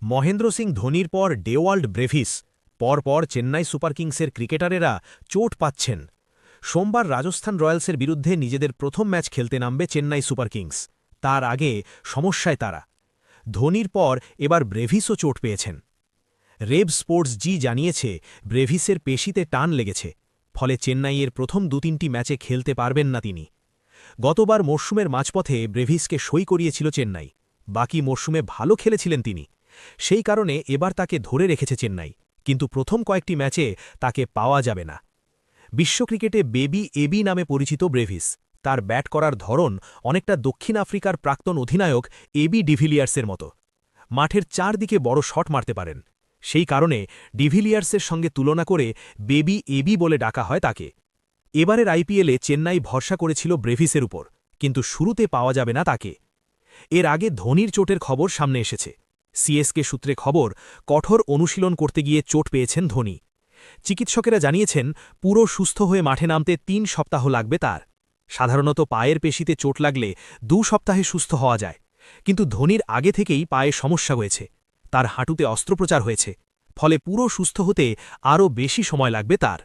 মহেন্দ্র সিং ধোনির পর Dewald Brevis পরপর চেন্নাই সুপার কিংসের ক্রিকেটারেরা চোট পাচ্ছেন। সোমবার রাজস্থান রয়্যালসের বিরুদ্ধে নিজেদের প্রথম ম্যাচ খেলতে নামবে চেন্নাই সুপার কিংস। তার আগে সমস্যায় তারা। ধোনির পর এবার ব্রেভিসও চোট পেয়েছেন। রেব স্পোর্টস জানিয়েছে ব্রেভিসের পেশিতে টান লেগেছে, ফলে চেন্নাইয়ের প্রথম ২-৩টি ম্যাচে খেলতে পারবেন না তিনি। গতবার মরশুমের মাঝপথে ব্রেভিসকে সই করিয়েছিল চেন্নাই, বাকি মরশুমে ভালো খেলেছিলেন তিনি। সেই কারণে এবার তাকে ধরে রেখেছে চেন্নাই, কিন্তু প্রথম কয়েকটি ম্যাচে তাকে পাওয়া যাবে না। বিশ্ব ক্রিকেটে বেবি এবি নামে পরিচিত ব্রেভিস। তার ব্যাট করার ধরন অনেকটা দক্ষিণ আফ্রিকার প্রাক্তন অধিনায়ক এবি ডিভিলিয়ার্সের মতো। মাঠের চারদিকে বড় শট মারতে পারেন। সেই কারণে ডিভিলিয়ার্সের সঙ্গে তুলনা করে বেবি এবি বলে ডাকা হয় তাকে। এবারের আইপিএলে চেন্নাই ভরসা করেছিল ব্রেভিসের উপর, কিন্তু শুরুতে পাওয়া যাবে না তাকে। এর আগে ধোনির চোটের খবর সামনে এসেছে। সিএসকে সূত্রে খবর, কঠোর অনুশীলন করতে গিয়ে চোট পেয়েছেন ধোনি। চিকিৎসকেরা জানিয়েছেন পুরো সুস্থ হয়ে মাঠে নামতে ৩ সপ্তাহ লাগবে তার। সাধারণত পায়ের পেশিতে চোট লাগলে ২ সপ্তাহে সুস্থ হওয়া যায়, কিন্তু ধোনির আগে থেকেই পায়ে সমস্যা হয়েছে। তার হাঁটুতে অস্ত্রোপচার হয়েছে, ফলে পুরো সুস্থ হতে আরও বেশি সময় লাগবে তার।